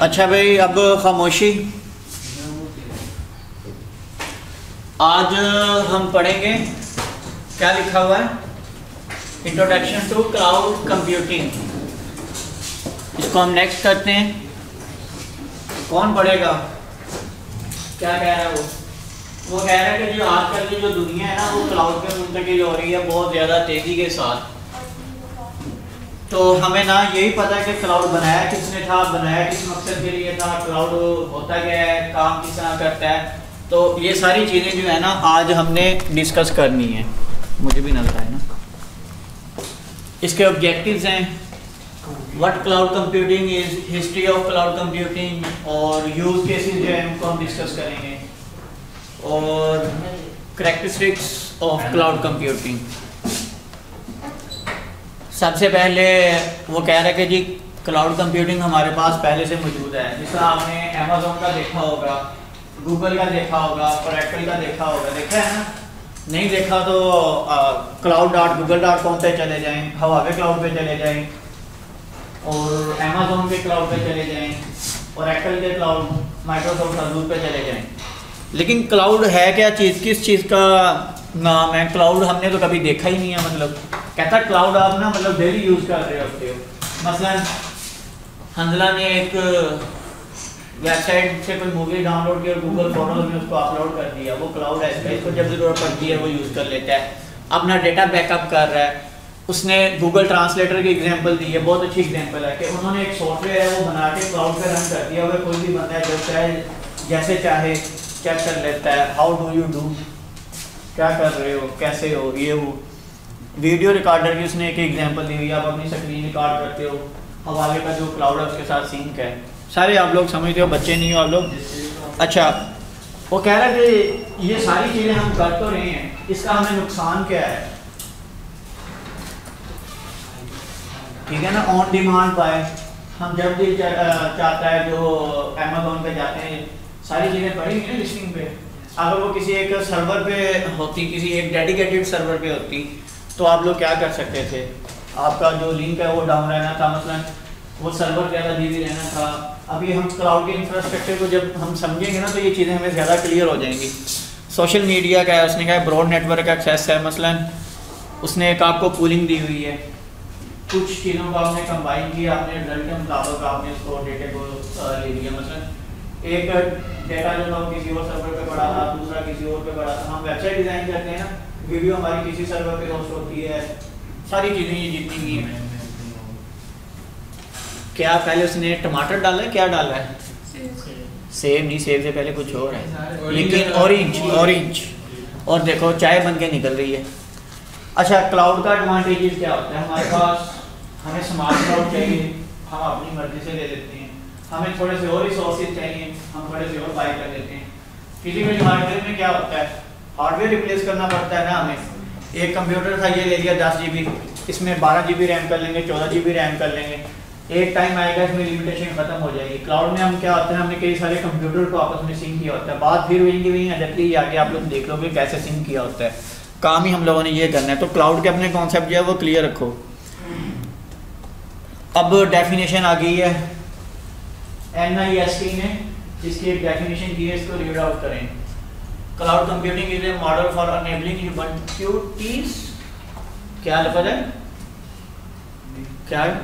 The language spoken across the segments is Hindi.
अच्छा भाई, अब खामोशी। आज हम पढ़ेंगे, क्या लिखा हुआ है, इंट्रोडक्शन टू क्लाउड कंप्यूटिंग। इसको हम नेक्स्ट करते हैं। कौन पढ़ेगा? क्या कह रहा है वो कह रहा है कि जो आजकल की जो दुनिया है ना, वो क्लाउड पे मुंतकिल हो रही है बहुत ज़्यादा तेज़ी के साथ। तो हमें ना यही पता है कि क्लाउड बनाया किसने था, बनाया किस मकसद के लिए था, क्लाउड होता क्या है, काम किस तरह करता है। तो ये सारी चीज़ें जो है ना आज हमने डिस्कस करनी है। मुझे भी लगता है ना। इसके ऑब्जेक्टिव्स हैं, what cloud computing is, history of cloud computing, और यूज केसेस जो है उनको हम डिस्कस करेंगे, और करैक्टरिस्टिक्स ऑफ क्लाउड कंप्यूटिंग। सबसे पहले वो कह रहे हैं कि जी क्लाउड कंप्यूटिंग हमारे पास पहले से मौजूद है। जिस तरह आपने अमेज़न का देखा होगा, गूगल का देखा होगा, ओरेकल का देखा होगा, देखा है ना? नहीं देखा तो cloud.google.com पे चले जाएं, हवावे क्लाउड पे चले जाएं, और अमेज़न के क्लाउड पे चले जाएं, ओरेकल के क्लाउड, माइक्रोसॉफ्ट अज़ूर पे चले जाएं। लेकिन क्लाउड है क्या चीज़, किस चीज़ का नाम है? क्लाउड हमने तो कभी देखा ही नहीं है। मतलब कहता क्लाउड आप ना मतलब डेली यूज़ कर रहे होते हो। मसलन हंजला ने एक वेबसाइट से कोई मूवी डाउनलोड की और गूगल फोटोज में उसको अपलोड कर दिया, वो क्लाउड है। इसको जब ज़रूरत पड़ती है वो यूज़ कर लेता है, अपना डेटा बैकअप कर रहा है। उसने गूगल ट्रांसलेटर की एग्जांपल दी है, बहुत अच्छी एग्जांपल है कि उन्होंने एक सॉफ्टवेयर है वो बना के क्लाउड पे रन कर दिया। वह कोई भी बंदा है जब चाहे जैसे चाहे चेक कर लेता है, हाउ डू यू डू, क्या कर रहे हो, कैसे हो, ये वो। वीडियो रिकॉर्डर की उसने एक एग्जांपल दी हुई है, आप अपनी स्क्रीन रिकॉर्ड करते हो, हवाले का जो क्लाउड है उसके साथ सिंक है। सारे आप लोग समझते हो, बच्चे नहीं हो आप लोग। अच्छा, वो कह रहा है कि ये सारी चीज़ें हम कर तो रहे हैं, इसका हमें नुकसान क्या है? ठीक है ना, ऑन डिमांड बाय, हम जब दिल चाहता है जो अमेज़न पे जाते हैं, सारी चीज़ें पड़ी हैं लिस्टिंग पे। अगर वो किसी एक सर्वर पे होती, किसी एक डेडिकेटेड सर्वर पे होती, तो आप लोग क्या कर सकते थे? आपका जो लिंक है वो डाउन रहना था, मतलब वो सर्वर ज़्यादा बिजी रहना था। अभी हम क्लाउड के इंफ्रास्ट्रक्चर को जब हम समझेंगे ना तो ये चीज़ें हमें ज़्यादा क्लियर हो जाएंगी। सोशल मीडिया का है, उसने कहा ब्रॉड नेटवर्क एक्सेस है। मसलन उसने एक आपको पूलिंग दी हुई है, कुछ चीज़ों को आपने कंबाइन किया, अपने रिजल्ट के मुताबिक आपने उसको डेटे को ले लिया। मतलब एक डेटा जो था किसी और सर्वर पे पड़ा था, दूसरा किसी और पे पड़ा था। हम वेबसाइट डिज़ाइन करते हैं ना, वीडियो हमारी किसी सर्वर पे होस्ट होती है, सारी चीज़ें ये जितनी भी हैं। क्या पहले उसने टमाटर डाला है, क्या डाला है? सेब नहीं, सेब से पहले कुछ और है, लेकिन ऑरेंज। और देखो चाय बन के निकल रही है। अच्छा, क्लाउड का एडवांटेजेस क्या होता है? हमारे पास हमें स्मार्ट क्लाउड चाहिए, हम अपनी मर्जी से ले लेते हैं। हमें थोड़े से और रिसोर्सेज चाहिए, हम थोड़े से और बाय कर लेते हैं। फिजिकल हार्डवेयर में क्या होता है? हार्डवेयर रिप्लेस करना पड़ता है ना हमें। एक कंप्यूटर था, ये ले लिया 10 GB, इसमें 12 GB रैम कर लेंगे, 14 GB रैम कर लेंगे। एक टाइम आएगा इसमें लिमिटेशन खत्म हो जाएगी। क्लाउड में हम क्या होता है, हमने कई सारे कंप्यूटर को आपस में सिंक किया होता है। बात फिर वही आ जाती है, आगे आप लोग देख लोगे कैसे सिंक किया होता है। काम ही हम लोगों ने ये करना है। तो क्लाउड के अपने कॉन्सेप्ट जो है वो क्लियर रखो। अब डेफिनेशन आ गई है, NIST ने इसकी एक डेफिनेशन दी है, इसको रीड आउट करें। Cloud computing is a model for enabling ubiquitous, क्या लफ्ज़ है, क्या है?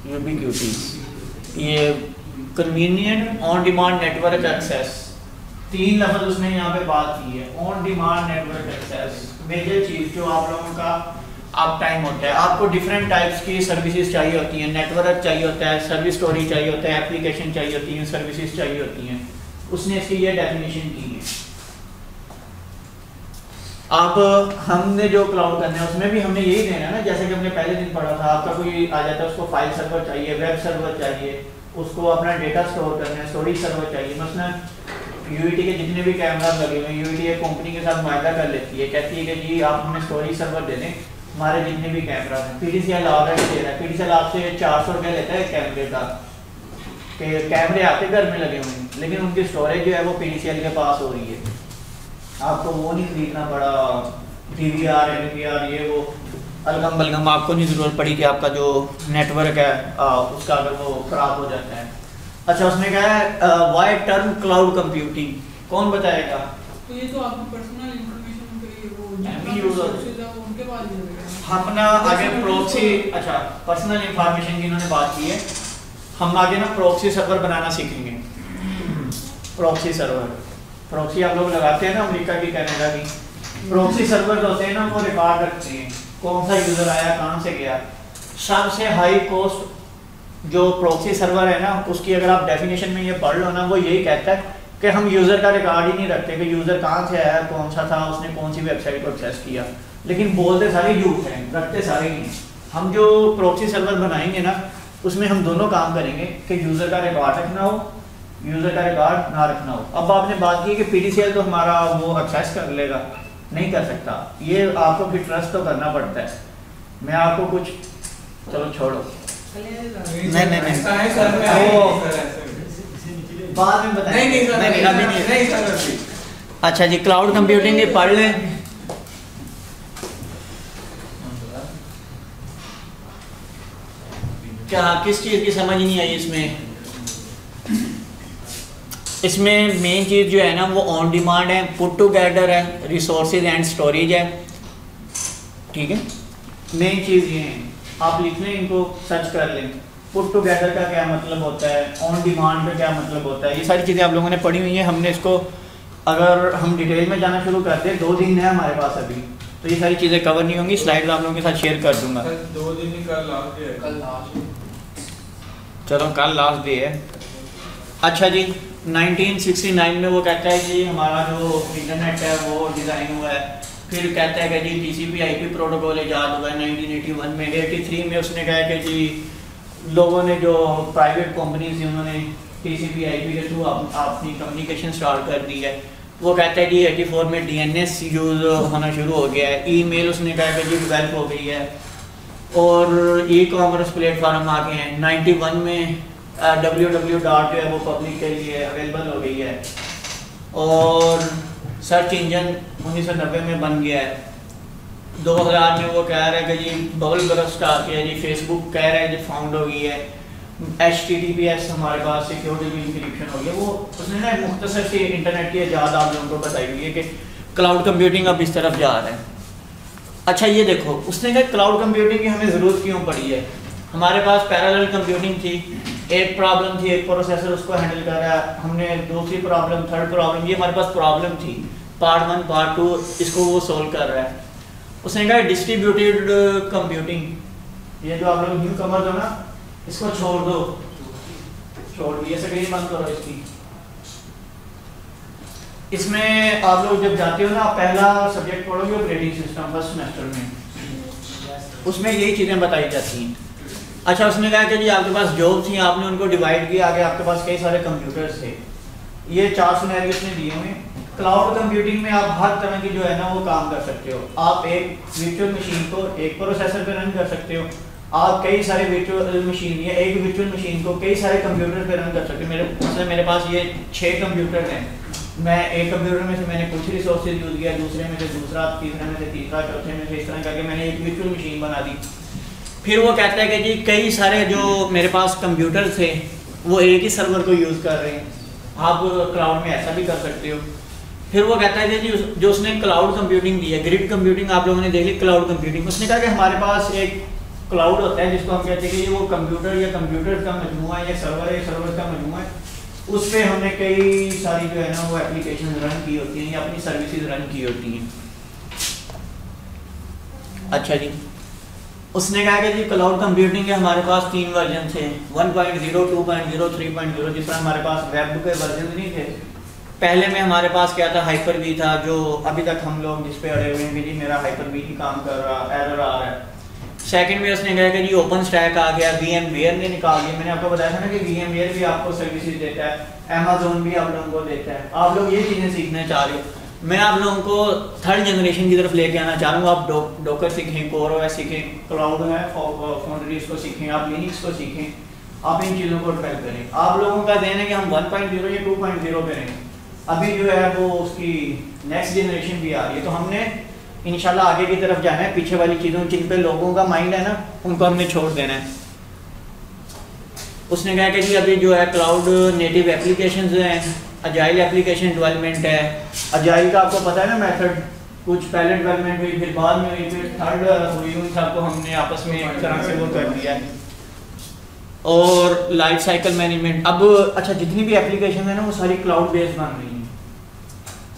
यूबिक्विटीज, ये convenient on demand network access. 3 लफ्ज़ उसने यहाँ पे बात की है। On demand network access, major चीज़ जो आप लोगों का आप टाइम होता है, आपको डिफरेंट टाइप्स की सर्विसेज चाहिए होती हैं। नेटवर्क चाहिए होता है, सर्विस स्टोरेज चाहिए होता है, एप्लीकेशन चाहिए होती हैं, सर्विसेज चाहिए होती हैं। उसने इसकी ये डेफिनेशन की है। अब हमने जो क्लाउड करना है उसमें भी हमने यही देना है ना, जैसे कि हमने पहले दिन पढ़ा था। आपका कोई आ जाता है, उसको फाइल सर्वर चाहिए, वेब सर्वर चाहिए, उसको अपना डेटा स्टोर करना है, स्टोरेज सर्वर चाहिए। मसलन यूईटी के जितने भी कैमरा लगे हुए हैं, यूईटी एक कंपनी के साथ मुआहदा कर लेती है, कहती है कि जी आप हमें स्टोरेज सर्वर दे दें, हमारे जितने भी कैमरा हैं। PDCL ऑलरेडी दे रहा है, PDCL आपसे 400 रुपये लेता है कैमरे का। कि कैमरे आपके घर में लगे हुए हैं, लेकिन उनकी स्टोरेज जो है वो PDCL के पास हो रही है। आपको वो नहीं खरीदना पड़ा, DVR NVR ये वो अलगम बलगम, आपको नहीं ज़रूरत पड़ी कि आपका जो नेटवर्क है उसका अगर वो ख़राब हो जाता है। अच्छा, उसने कहा है वाई टर्म क्लाउड कंप्यूटिंग, कौन बताएगा? तो ये तो आपकी पर्सनल इंफॉर्मेशन के लिए वो उनके पास अपना आगे प्रॉक्सी, अच्छा पर्सनल इंफॉर्मेशन की इन्होंने बात की है, हम आगे ना प्रॉक्सी सर्वर बनाना सीखेंगे। प्रॉक्सी सर्वर, प्रॉक्सी आप लोग लगाते हैं ना अमेरिका की, कनाडा की। प्रॉक्सी सर्वर होते हैं ना, वो रिकॉर्ड रखते हैं कौन सा यूज़र आया, कहाँ से गया। सबसे हाई कॉस्ट जो प्रॉक्सी सर्वर है ना, उसकी अगर आप डेफिनेशन में ये पढ़ लो ना, वो यही कहता है कि हम यूज़र का रिकॉर्ड ही नहीं रखते कि यूज़र कहाँ से आया, कौन सा था, उसने कौन सी वेबसाइट को एक्सेस किया। लेकिन बोलते सारे झूठ हैं, रखते सारे ही। हम जो प्रॉक्सी सर्वर बनाएंगे ना, उसमें हम दोनों काम करेंगे कि यूज़र का रिकॉर्ड रखना हो, यूज़र का रिकॉर्ड ना रखना हो। अब आपने बात की कि PDCL तो हमारा वो एक्सेस कर लेगा, नहीं कर सकता। ये आपको फिर ट्रस्ट तो करना पड़ता है। मैं आपको कुछ, चलो छोड़ो, नहीं बाद में बताएंगे, नहीं अभी नहीं। अच्छा जी, क्लाउड कंप्यूटिंग पढ़ लें। क्या किस चीज़ की समझ नहीं आई इसमें? इसमें मेन चीज़ जो है ना वो ऑन डिमांड है, पुट टुगेदर है, रिसोर्सेज एंड स्टोरेज है, ठीक है। मेन चीज़ ये है, आप लिख लें, इनको सर्च कर लें। पुट टुगेदर का क्या मतलब होता है, ऑन डिमांड का क्या मतलब होता है, ये सारी चीज़ें आप लोगों ने पढ़ी हुई हैं। हमने इसको अगर हम डिटेल में जाना शुरू करते हैं, 2 दिन है हमारे पास अभी, तो ये सारी चीज़ें कवर नहीं होंगी। स्लाइड आप लोगों के साथ शेयर कर दूंगा। 2 दिन ही, कल लास्ट डे है। चलो कल लास्ट डे है। अच्छा जी, 1969 में वो कहता है कि हमारा जो इंटरनेट है वो डिज़ाइन हुआ है। फिर कहता है कि जी TCP/IP प्रोटोकॉल ईजाद हुआ है 1981 में। 83 में उसने कहा कि जी लोगों ने, जो प्राइवेट कंपनीज थी, उन्होंने TCP/IP के थ्रू अपनी कम्युनिकेशन स्टार्ट कर दी है। वो कहता है जी 84 में DNS यूज़ होना शुरू हो गया है। ईमेल उसने कहा कि जी डेवलप हो गई है, और ई-कॉमर्स प्लेटफॉर्म आ गए हैं। 91 में www डॉट जो है वो पब्लिक के लिए अवेलेबल हो गई है, और सर्च इंजन 1990 में बन गया है। 2000 में वो कह रहा है कि जी बबल बरस्ट आ गया जी, फेसबुक कह रहा है जी फाउंड हो गई है। HTTPS हमारे पास सिक्योरिटी इंक्रिप्शन हो गया। वो उसने ना मुख्तसर सी इंटरनेट की इजाद आप लोगों को बताई हुई है कि क्लाउड कंप्यूटिंग अब इस तरफ जा रहा है। अच्छा ये देखो, उसने कहा क्लाउड कंप्यूटिंग की हमें ज़रूरत क्यों पड़ी है। हमारे पास पैरेलल कंप्यूटिंग थी, एक प्रॉब्लम थी, एक प्रोसेसर उसको हैंडल कर रहा है, हमने दूसरी प्रॉब्लम, थर्ड प्रॉब्लम, ये हमारे पास प्रॉब्लम थी, पार्ट 1 पार्ट 2 इसको वो सोल्व कर रहा है। उसने कहा डिस्ट्रीब्यूटेड कंप्यूटिंग, ये जो आप लोग न्यू कमर हो ना, इसको छोड़ दो, छोड़ दिए, स्क्रीन बंद करो इसकी। इसमें आप लोग जब जाते हो ना, आप पहला सब्जेक्ट पढ़ोगे ऑपरेटिंग सिस्टम फर्स्ट सेमेस्टर में, उसमें यही चीज़ें बताई जाती हैं। अच्छा, उसने कहा कि जी आपके पास जॉब थी, आपने उनको डिवाइड किया, आगे आपके पास कई सारे कंप्यूटर्स थे। ये 4 सिनेरियो उसने दिए हुए। क्लाउड कंप्यूटिंग में आप हर तरह की जो है ना वो काम कर सकते हो। आप एक वर्चुअल मशीन को एक प्रोसेसर पे रन कर सकते हो, आप कई सारे वर्चुअल मशीन या एक वर्चुअल मशीन को कई सारे कंप्यूटर पे रन कर सकते हो। मेरे पास ये 6 कंप्यूटर हैं, मैं एक कंप्यूटर में से मैंने कुछ रिसोर्सेज यूज़ किया, दूसरे में से दूसरा, तीसरे में से तीसरा, चौथे में से इस तरह करके मैंने एक वर्चुअल मशीन बना दी। फिर वो कहता है कि जी कई सारे जो मेरे पास कंप्यूटर थे वो एक ही सर्वर को यूज़ कर रहे हैं, आप क्लाउड में ऐसा भी कर सकते हो। फिर वो कहता है कि जी जो उसने क्लाउड कंप्यूटिंग दी है, ग्रिड कंप्यूटिंग आप लोगों ने देख ली, क्लाउड कंप्यूटिंग, उसने कहा कि हमारे पास एक क्लाउड होता है जिसको हम कहते हैं कि ये वो कंप्यूटर या कंप्यूटर का मजमूआ है, या सर्वर का मजमूआ है, उस पर हमने कई सारी जो है ना वो एप्लीकेशन रन की होती हैं या अपनी सर्विसेज रन की होती हैं। अच्छा जी, उसने कहा कि जी क्लाउड कंप्यूटिंग के हमारे पास 3 वर्जन थे, 1.0, 2.0, 3.0। जिस तरह हमारे पास वेब के वर्जन नहीं थे, पहले में हमारे पास क्या था, हाइपर-वी था, जो अभी तक हम लोग जिस पे अड़े हुए हैं कि जी मेरा हाइपर-वी नहीं काम कर रहा, एरर आ रहा है। सेकंड में उसने कहा कि जी ओपन स्टैक आ गया, VMware ने निकाल दिया। मैंने आपको बताया था ना कि VMware भी आपको सर्विसेज देता है, Amazon भी आप लोगों को देता है। आप लोग ये चीज़ें सीखना चाह रहे हो, मैं आप लोगों को 3rd जनरेशन की तरफ लेके आना चाह रहा हूँ। आप डोकर सीखें, CoreOS सीखें, क्लाउड है फाउंड्री इसको सीखें, आप लिनक्स को सीखें, आप इन चीज़ों को डेवलप करें। आप लोगों का ध्यान है कि हम 1.0 या 2.0 पे रहें, अभी जो है वो उसकी नेक्स्ट जनरेशन भी आ रही है, तो हमने इंशाल्लाह आगे की तरफ जाना है। पीछे वाली चीज़ों जिन पे लोगों का माइंड है ना, उनको हमने छोड़ देना है। उसने कहा कि जी अभी जो है क्लाउड नेटिव एप्लीकेशंस हैं, अजाइल एप्लीकेशन डेवलपमेंट है। अजाइल का आपको पता है ना मेथड, कुछ पहले डेवलपमेंट हुई, फिर बाद में हुई, फिर थर्ड हुई, उन सबको हमने आपस में एक तरह से वो कर दिया है। और लाइफ साइकिल मैनेजमेंट, अब अच्छा जितनी भी एप्लीकेशन है ना वो सारी क्लाउड बेस्ड बन रही हैं।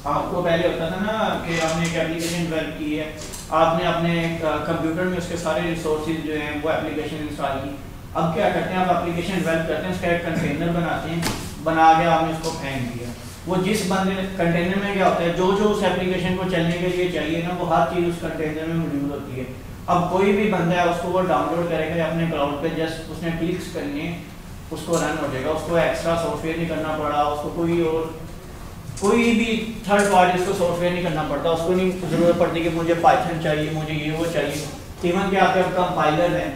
आपको पहले होता था ना कि आपने एक एप्लीकेशन डेवलप की है, आपने अपने कंप्यूटर में उसके सारे रिसोर्सेज जो हैं वो एप्लीकेशन इंस्टॉल की। अब क्या करते हैं, आप एप्लीकेशन डेवलप करते हैं, उसका एक कंटेनर बनाते हैं, बना के आपने उसको फेंक दिया। वो जिस बंदे कंटेनर में क्या होता है, जो जो उस एप्लीकेशन को चलने के लिए चाहिए ना, वो हर चीज़ उस कंटेनर में मौजूद होती है। अब कोई भी बंदा है उसको वो डाउनलोड करेगा अपने क्लाउड पे, जस्ट उसने क्लिक्स करनी है, उसको रन हो जाएगा। उसको एक्स्ट्रा सॉफ्टवेयर नहीं करना पड़ा, उसको कोई भी थर्ड पार्टी उसको सॉफ्टवेयर नहीं करना पड़ता, उसको नहीं ज़रूरत पड़ती कि मुझे पाइथन चाहिए, मुझे ये वो चाहिए। इवन कि आपके कंपाइलर है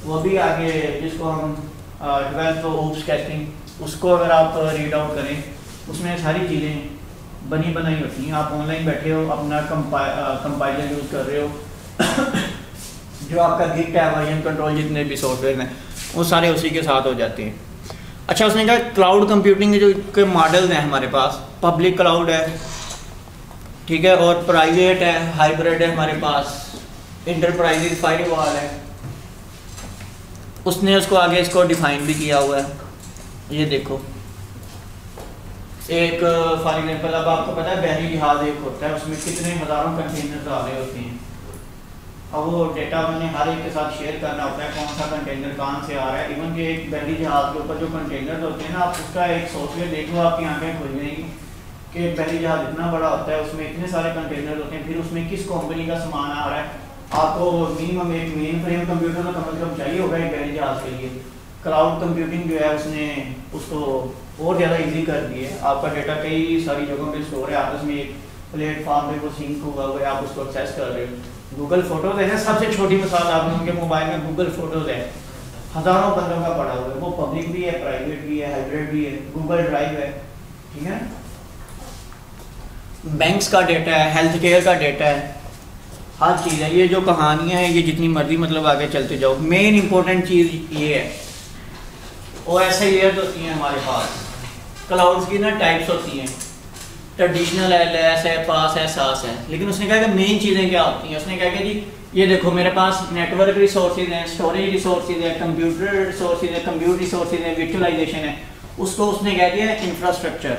वो भी आगे, जिसको हम डेवलप ओप्स कहते हैं, उसको अगर आप रीड आउट करें, उसमें सारी चीज़ें बनी बनाई होती हैं। आप ऑनलाइन बैठे हो, अपना कंपाइलर यूज़ कर रहे हो जो आपका गिट है, वर्जन कंट्रोल, जितने भी सॉफ्टवेयर हैं वो सारे उसी के साथ हो जाते हैं। अच्छा, उसने कहा क्लाउड कंप्यूटिंग के जो के मॉडल्स हैं हमारे पास, पब्लिक क्लाउड है, ठीक है, और प्राइवेट है, हाइब्रिड है हमारे पास, इंटरप्राइजेज फायरवॉल है। उसने उसको आगे इसको डिफाइन भी किया हुआ है। ये देखो, एक फॉर एग्जाम्पल, अब आपको पता है बहरी जहाज एक होता है, उसमें कितने हज़ारों कंटेनर आ रहे होते हैं। अब वो डेटा मैंने हर एक के साथ शेयर करना होता है, कौन सा कंटेनर कहाँ से आ रहा है। इवन कि एक बहरी जहाज के ऊपर जो कंटेनर होते हैं ना, आप उसका एक सॉफ्टवेयर देख लो, आपकी आंखें खुल जाएंगी कि बहरी जहाज इतना बड़ा होता है, उसमें इतने सारे कंटेनर होते हैं, फिर उसमें किस कंपनी का सामान आ रहा है। आपको मिनिमम एक मेन फ्रेम कंप्यूटर तो कम से कम चाहिए होगा एक बहरी जहाज के लिए। क्लाउड कंप्यूटिंग जो है उसने उसको और ज़्यादा इजी कर दी है। आपका डेटा कई सारी जगहों पे स्टोर है, आपस में एक प्लेटफॉर्म पे वो सिंक हुआ हुआ है, आप उसको एक्सेस कर रहे हो। गूगल फोटोज़ है ना, सबसे छोटी मिसाल, आप उनके मोबाइल में गूगल फोटोज़ है, हज़ारों बंदों का पड़ा हुआ है, वो पब्लिक भी है, प्राइवेट भी है, हाइब्रिड भी है, गूगल ड्राइव है, ठीक है। बैंक्स का डेटा है, हेल्थ केयर का डेटा है, हर चीज़ है। ये जो कहानियाँ हैं ये जितनी मर्जी मतलब आगे चलते जाओ, मेन इंपॉर्टेंट चीज़ ये है। OS लेयर्स होती हैं हमारे पास, क्लाउड्स की ना टाइप्स होती हैं, ट्रेडिशनल है, लेस है, पास है, सास है। लेकिन उसने कहा कि मेन चीज़ें क्या होती हैं। उसने कहा कि जी ये देखो मेरे पास नेटवर्क रिसोर्सेज हैं, स्टोरेज रिसोर्सेज है, कंप्यूटर रिसोर्सेज है, कंप्यूटर रिसोर्सेज है, वर्चुअलाइजेशन है। उसको उसने कह दिया इंफ्रास्ट्रक्चर,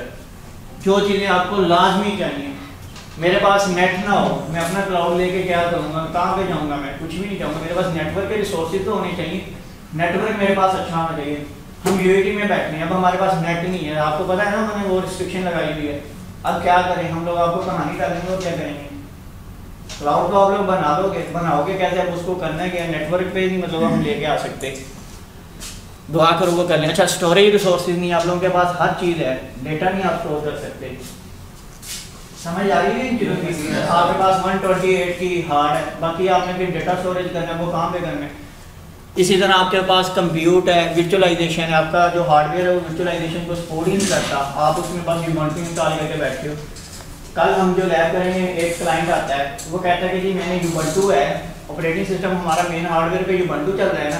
जो चीज़ें आपको लाजमी चाहिए। मेरे पास नेट ना हो, मैं अपना क्लाउड लेके क्या करूँगा, कहाँ पे जाऊँगा, मैं कुछ भी नहीं चाहूँगा, मेरे पास नेटवर्क के रिसोर्सेज तो होने चाहिए, नेटवर्क मेरे पास अच्छा होना चाहिए। हम यूएटी में बैठे हैं, अब हमारे पास नेट नहीं है, आपको पता है ना, मैंने वो रिस्ट्रिक्शन लगाई हुई है। अब क्या करें हम लोग, आपको कहानी डालेंगे और क्या करेंगे। क्लाउड तो आप लोग बनाओगे कैसे, अब उसको करना है क्या, नेटवर्क पे नहीं मतलब हम लेके आ सकते। दुआ करो वो कर लें। अच्छा, स्टोरेज रिसोर्सेज नहीं, आप लोगों के पास हर चीज़ है, डेटा नहीं आप स्टोर कर सकते। समझ आ रही है इन चीज़ों की। आपके पास 128 की हार्ड है, बाकी आपने फिर डेटा स्टोरेज करना है, वो कहाँ पे करना है। इसी तरह आपके पास कंप्यूट है, वर्चुअलाइजेशन है, आपका जो हार्डवेयर है वो वर्चुअलाइजेशन को सपोर्ट ही नहीं करता, आप उसमें बस यूबंटू इंस्टॉल करके बैठे हो। कल हम जो लैब करेंगे, एक क्लाइंट आता है, वो कहता है कि जी मैंने यूबंटू है, ऑपरेटिंग सिस्टम हमारा मेन हार्डवेयर पे यूबंटू चल रहा है ना,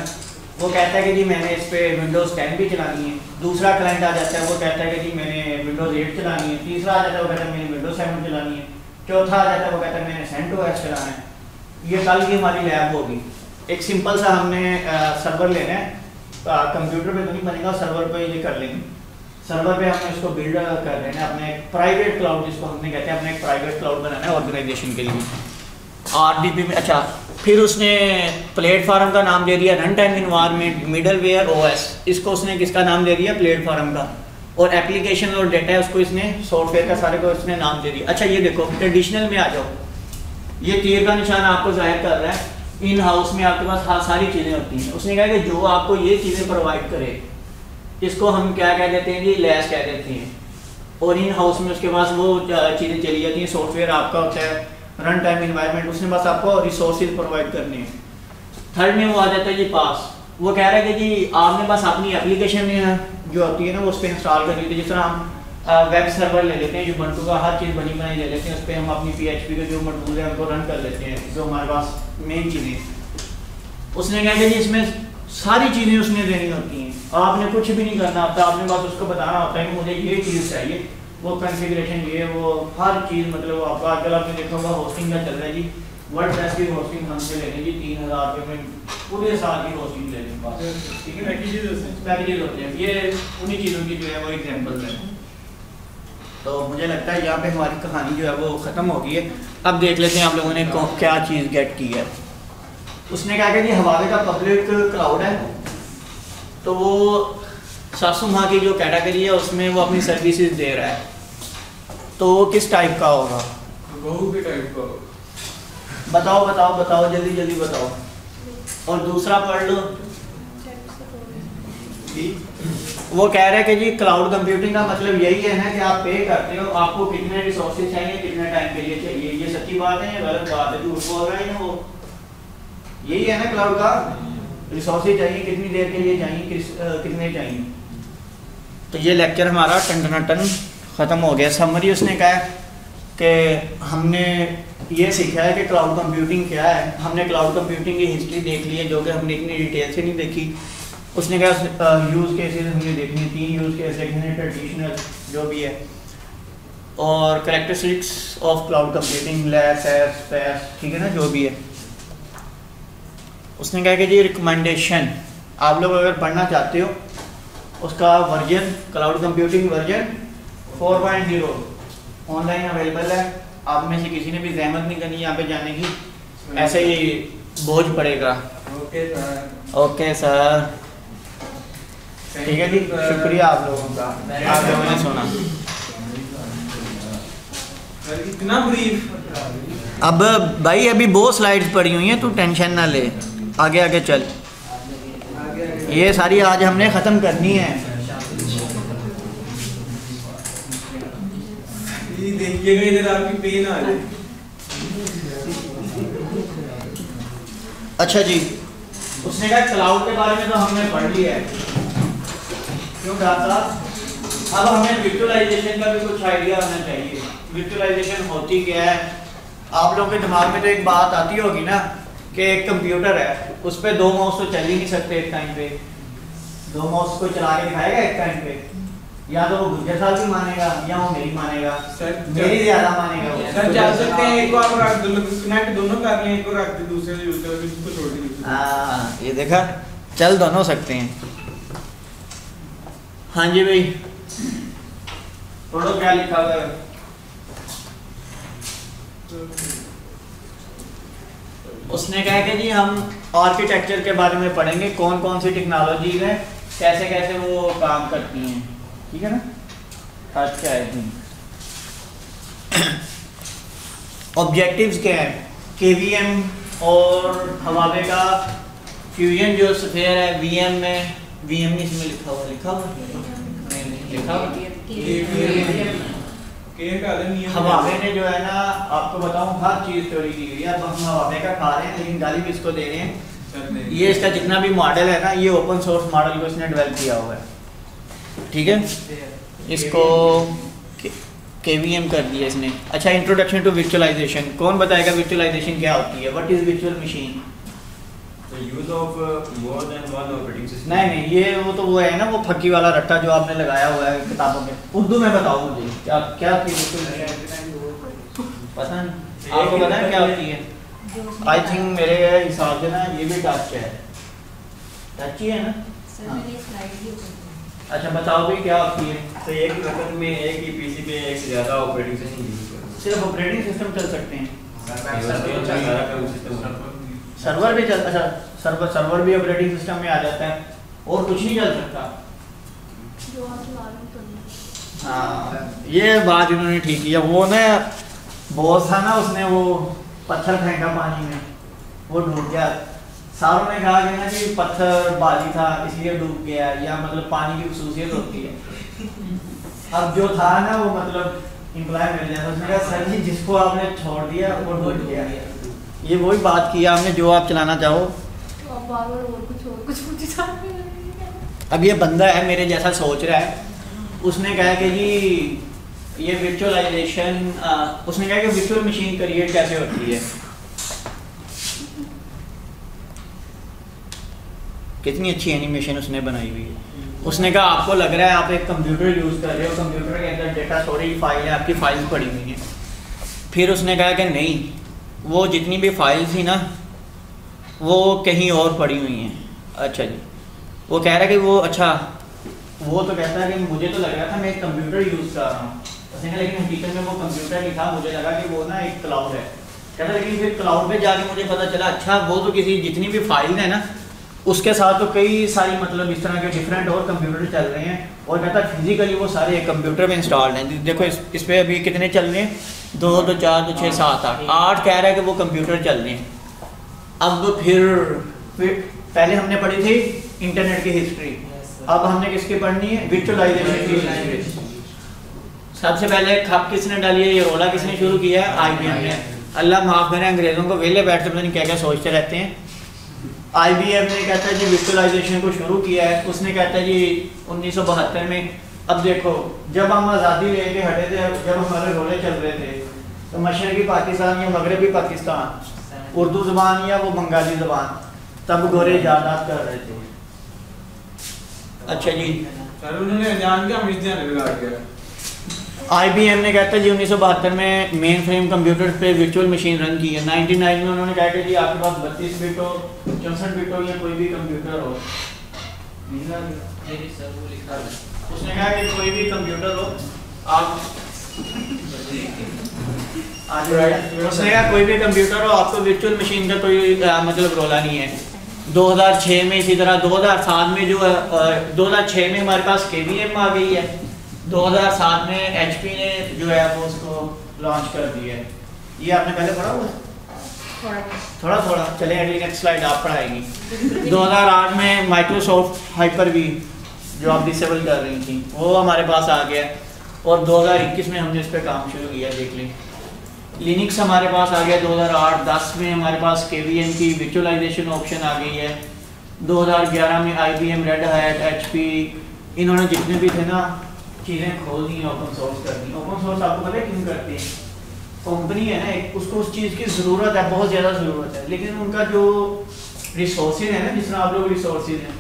वो कहता है कि जी मैंने इस पर विंडोज़ 10 भी चलानी है। दूसरा क्लाइंट आ जाता है, वो कहता है कि जी मैंने विंडोज़ 8 चलानी है। तीसरा आ जाता है, वो कहता है मैंने विंडोज़ 7 चलानी है। चौथा आ जाता है, वो कहता है मैंने CentOS चलाना है। ये कल की हमारी लैब होगी। एक सिंपल सा हमने सर्वर लेना है, कंप्यूटर पे तो नहीं बनेगा, सर्वर पे ये कर लेंगे। सर्वर पे हमने उसको बिल्ड कर लेना है, अपने एक प्राइवेट क्लाउड जिसको हमने कहते हैं, अपने एक प्राइवेट क्लाउड बनाना है ऑर्गेनाइजेशन के लिए, RDP में। अच्छा, फिर उसने प्लेटफॉर्म का नाम दे दिया run time environment, middleware, OS। इसको उसने किसका नाम दे दिया, प्लेटफॉर्म का। और एप्लीकेशन और डेटा है उसको इसने सॉफ्टवेयर का सारे को इसने नाम दे दिया। अच्छा, ये देखो ट्रेडिशनल में आ जाओ, ये तीर का निशान आपको जाहिर कर रहा है इन हाउस में आपके पास सारी चीज़ें होती हैं। उसने कहा कि जो आपको ये चीज़ें प्रोवाइड करे, इसको हम क्या कह देते हैं जी, लैस कह देते हैं। और इन हाउस में उसके पास वो चीज़ें चली जाती हैं, सॉफ्टवेयर आपका होता है, रन टाइम इन्वायरमेंट, उसने बस आपको रिसोर्सेज प्रोवाइड करने हैं। थर्ड में वो आ जाता है जी पास। वो कह रहे थे कि आपने बस अपनी एप्लीकेशन जो होती है ना वो उस पर इंस्टॉल कर ली थी। जिस तरह हम वेब सर्वर ले लेते हैं, यूबंटू का हर चीज़ बनी बनाई ले लेते हैं, उस पर हम अपनी PHP के जो मॉड्यूल है उनको रन कर लेते हैं, जो हमारे पास मेन चीज़ें। उसने कहा कि जी इसमें सारी चीज़ें उसने देनी होती हैं, आपने कुछ भी नहीं करना होता, आपने बस उसको बताना होता है कि मुझे ये चीज़ चाहिए, वो कॉन्फ़िगरेशन ये वो हर चीज़, मतलब आपको आजकल आपने देखा होगा होस्टिंग का चल रहा है जी, वर्डप्रेस की होस्टिंग हमसे लेंगे जी 3000 रुपये में पूरे साल की होस्टिंग ले लेंगे पास, ठीक है। पैकेजेस होते हैं, ये उन्हीं चीज़ों की जो है वो एग्जाम्पल है। तो मुझे लगता है यहाँ पे हमारी कहानी जो है वो ख़त्म हो गई है। अब देख लेते हैं आप लोगों ने क्या चीज़ गेट की है। उसने कहा कि हवावे का पब्लिक क्लाउड है, तो वो सासू माँ की जो कैटेगरी है उसमें वो अपनी सर्विसेज दे रहा है, तो वो किस टाइप का होगा? बहू के टाइप का होगा। बताओ बताओ बताओ, जल्दी जल्दी बताओ। और दूसरा पढ़ लो। वो कह रहे हैं कि जी क्लाउड कंप्यूटिंग का मतलब यही है ना कि आप पे करते हो, आपको कितने रिसोर्सेज चाहिए, कितने टाइम के लिए चाहिए। ये सच्ची बात है या गलत बात है? झूठ बोल रहा है ना वो? यही है ना क्लाउड का, रिसोर्सेज चाहिए, कितनी देर के लिए चाहिए, कितने चाहिए। तो ये लेक्चर हमारा टन ख़त्म हो गया। समरी उसने कहा कि हमने ये सीखा है कि क्लाउड कंप्यूटिंग क्या है। हमने क्लाउड कंप्यूटिंग की हिस्ट्री देख ली है, जो कि हमने इतनी डिटेल से नहीं देखी। उसने कहा यूज़ केसेस हमने देखने, 3 यूज़ केस देखने, ट्रेडिशनल जो भी है, और कैरेक्टरिस्टिक्स ऑफ क्लाउड कंप्यूटिंग, लैस एस पैस, ठीक है ना, जो भी है। उसने कहा कि जी रिकमेंडेशन, आप लोग अगर पढ़ना चाहते हो उसका version, cloud computing version 4.0 online available है। आप में से किसी ने भी जहमत नहीं करनी यहाँ पे जाने की, ऐसे ही बोझ पड़ेगा। ओके सर, ठीक है जी, शुक्रिया आप लोगों का, आप लोगों ने सुना। इतना ब्रीफ। अब भाई अभी बहुत स्लाइड्स पड़ी हुई हैं, तू टेंशन ना ले, आगे आगे चल। ये सारी आज हमने ख़त्म करनी है। ये देखिएगा इधर आपकी पेन आ जाए। अच्छा जी, उसने कहा क्लाउड के बारे में तो हमने पढ़ लिया है, क्यों कहा? अब हमें विजुअलाइजेशन का भी कुछ आइडिया होना चाहिए। विजुअलाइजेशन होती क्या है? आप लोगों के दिमाग में तो एक बात आती होगी ना कि एक कंप्यूटर है, उस पर 2 माउस तो चल ही नहीं सकते एक टाइम पे। 2 माउस को चला के दिखाएगा एक टाइम पे, या तो वो गुज्जर साहब की मानेगा या वो मेरी मानेगा, मेरी ज्यादा मानेगा वो। सर चल सकते हैं, एक को आप रख दो, कनेक्ट दोनों कर लें, एक को रख दे दूसरे यूज कर, इसको छोड़ दीजिए। हाँ ये देखा, चल दोनों सकते हैं। हाँ जी भाई, पढ़ो क्या लिखा हुआ है। उसने कहा कि जी हम आर्किटेक्चर के बारे में पढ़ेंगे, कौन कौन सी टेक्नोलॉजी है, कैसे कैसे वो काम करती हैं, ठीक है ना। अच्छा है जी, ऑब्जेक्टिव्स क्या है? KVM और हवावे का फ्यूजन जो सफेयर है, VM में, VM में इसमें लिखा हुआ हवावे ने जो है ना, आपको बताऊं हर चीज़ चोरी की हुई है। अब हम हवावे का खा रहे हैं लेकिन गाली भी इसको दे रहे हैं। ये इसका जितना भी मॉडल है ना, ये ओपन सोर्स मॉडल को इसने डेवलप किया हुआ है, ठीक है। इसको KVM कर दिया इसने। अच्छा, इंट्रोडक्शन टू विजुअलाइजेशन, कौन बताएगा विजुअलाइजेशन क्या होती है? What is visual machine? Use of more than one operating system. नहीं, ये वो है ना, वो फक्की वाला रट्टा जो आपने लगाया हुआ है किताबों में। उर्दू में बताओ मुझे, क्या क्या पता नहीं, आपको पता है क्या होती है? आई थिंक मेरे हिसाब से ना ये भी टच है, टच ही है ना। अच्छा बताओ भी क्या होती है? तो एक ही वक्त में एक ही पीसी पे एक से ज़्यादा ऑपरेटिंग सिस्टम यूज करो। सिर्फ ऑपरेटिंग सिस्टम चल सकते हैं, सर्वर सर्वर भी चल, अच्छा सर्वर भी ऑपरेटिंग सिस्टम में आ जाता है, और कुछ नहीं चल सकता। हाँ, ये बात इन्होंने ठीक किया। वो ना बॉस था ना, उसने वो पत्थर फेंका पानी में, वो डूब गया। सारों ने कहा कि ना कि पत्थर बाली था इसलिए डूब गया, या मतलब पानी की खसूसियत होती है। अब जो था ना वो मतलब इम्प्लॉय मिल जाता, उसने कहा सर जी जिसको आपने छोड़ दिया वो डूब गया। ये वही बात किया हमने, जो आप चलाना चाहो बार बार और कुछ पूछी जा रही है। अब ये बंदा है मेरे जैसा सोच रहा है, उसने कहा कि जी ये विजुअलाइजेशन, उसने कहा कि विजुअल मशीन क्रिएट कैसे होती है। कितनी अच्छी एनिमेशन उसने बनाई हुई है। उसने कहा आपको लग रहा है आप एक कंप्यूटर यूज़ कर रहे हो, कंप्यूटर के अंदर डेटा स्टोरेज फाइल है, आपकी फाइल्स पड़ी हुई हैं। फिर उसने कहा कि नहीं, वो जितनी भी फाइल थी ना वो कहीं और पड़ी हुई हैं। अच्छा जी, वो कह रहा है कि वो, अच्छा वो तो कहता है कि मुझे तो लग रहा था मैं एक कंप्यूटर यूज़ कर रहा हूँ, उसने कहा लेकिन हकीकत में वो कंप्यूटर नहीं था, मुझे लगा कि वो ना एक क्लाउड है। कहता लेकिन फिर क्लाउड पे जाके मुझे पता चला अच्छा वो तो किसी जितनी भी फाइल है ना उसके साथ तो कई सारी मतलब इस तरह के डिफरेंट और कंप्यूटर चल रहे हैं। और कहता फिजिकली वो सारे एक कंप्यूटर में इंस्टॉल्ड हैं। देखो इस पर अभी कितने चल रहे हैं, 2 2 4 2 6 7 8 कह रहा है कि वो कंप्यूटर चल रहे हैं। अब फिर पहले हमने पढ़ी थी इंटरनेट की हिस्ट्री, अब हमने किसकी पढ़नी है, विजुअलाइजेशन की हिस्ट्री। सबसे पहले खप किसने डाली है, ये रोला किसने शुरू किया है, IBM ने। अल्लाह माफ़ करें अंग्रेज़ों को, वेले बैठते पता नहीं क्या क्या सोचते रहते हैं। IBM ने कहता है जी विजुअलाइजेशन को शुरू किया है, उसने कहता है जी 1972 में। अब देखो जब हम आज़ादी लेके हटे थे, जब हमारे रोले चल रहे थे तो मशरक़ी पाकिस्तान या मगरबी पाकिस्तान उर्दू ज़बान या वो बंगाली ज़बान तब गोरे इजादात कर रहे थे। अच्छा जी, सर उन्होंने जान के हम इस ध्यान बिगाड़ दिया। IBM ने कहता है जी 1972 में मेन फ्रेम कंप्यूटर पे वर्चुअल मशीन रन की है। 99 में उन्होंने कहा कि जी आपके पास 32 बिट हो, 64 बिट हो या कोई भी कंप्यूटर हो, उसने कहा कि कोई भी कंप्यूटर हो आप उसने कहा कोई भी कंप्यूटर हो आपको वर्चुअल मशीन का कोई मतलब रोला नहीं है। 2006 में इसी तरह 2007 में जो 2006 में हमारे पास KVM आ गई है, 2007 में HP ने जो है वो उसको लॉन्च कर दिया है। ये आपने पहले पढ़ा हुआ थोड़ा थोड़ा, चले अगली नेक्स्ट स्लाइड आप पढ़ाएंगी। 2008 में माइक्रोसॉफ्ट हाइपर-वी जो आप डिसेबल कर रही थी वो हमारे पास आ गया, और 2021 में हमने इस पर काम शुरू किया। देख लें लिनक्स हमारे पास आ गया 2008-10 में हमारे पास KVM की विजुअलाइजेशन ऑप्शन आ गई है। 2011 में IBM, रेड हैट, HP इन्होंने जितने भी थे ना चीज़ें खोल दी, ओपन सोर्स कर दी। ओपन सोर्स आपको पता है क्यों करती है, कंपनी है ना एक, उसको उस चीज़ की ज़रूरत है, बहुत ज़्यादा ज़रूरत है, लेकिन उनका जो रिसोर्सेज है ना, जिस तरह आप लोग रिसोर्सेज हैं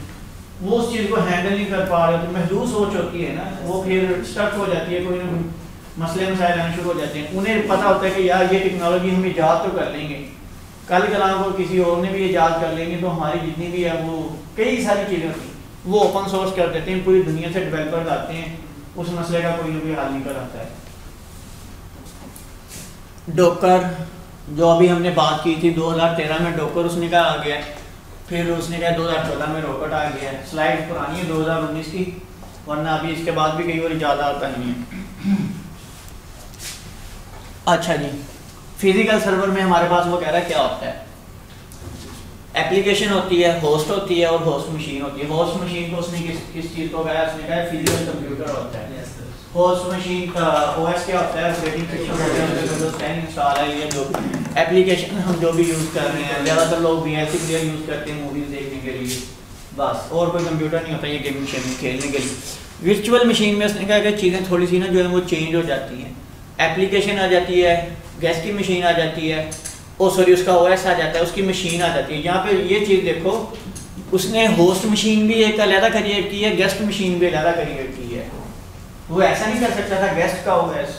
वो उस चीज़ को हैंडल नहीं कर पा रहे, तो महदूद सोच होती है ना, वो फिर स्टक हो जाती है, कोई ना कोई मसले मसाइल आने शुरू हो जाते हैं। उन्हें पता होता है कि यार ये टेक्नोलॉजी हम ईजाद तो कर लेंगे, कल कलाम को किसी और ने भी ईजाद कर लेंगे, तो हमारी जितनी भी है वो कई सारी चीज़ें होती हैं वो ओपन सोर्स कर देते हैं। पूरी दुनिया से डेवलपर्स आते हैं, उस मसले का कोई ना कोई हल निकल आता है। डॉकर जो अभी हमने बात की थी 2013 में डॉकर उसने कहा आ गया, फिर उसने कहा 2014 में रॉकेट आ गया। स्लाइड पुरानी है 2019 की, वरना अभी इसके बाद भी कई बार ज़्यादा आता नहीं है। अच्छा जी, फिजिकल सर्वर में हमारे पास वो कह रहा है क्या होता है, एप्लीकेशन होती है, होस्ट होती है और होस्ट मशीन होती है। होस्ट मशीन को उसने किस चीज़ को कहा, उसने कहा फिजिकल कंप्यूटर होता है। होस्ट मशीन का OS क्या होता है, ऑपरेटिंग सिस्टम होता है, विंडोज 10 इंस्टॉल है, ये जो एप्लीकेशन हम जो भी यूज़ कर रहे हैं, ज़्यादातर लोग VLC प्लेयर यूज़ करते हैं मूवीज़ देखने के लिए, बस और कोई कंप्यूटर नहीं होता ये गेमिंग शेमिंग खेलने के लिए। वर्चुअल मशीन में उसने कहा कि चीज़ें थोड़ी सी ना जो है वो चेंज हो जाती हैं, एप्लीकेशन आ जाती है, गेस्ट की मशीन आ जाती है, उसका OS आ जाता है, उसकी मशीन आ जाती है। यहाँ पे ये चीज़ देखो, उसने होस्ट मशीन भी एक अलग क्रिएट की है, गेस्ट मशीन भी अलग क्रिएट की है। वो ऐसा नहीं कर सकता था गेस्ट का OS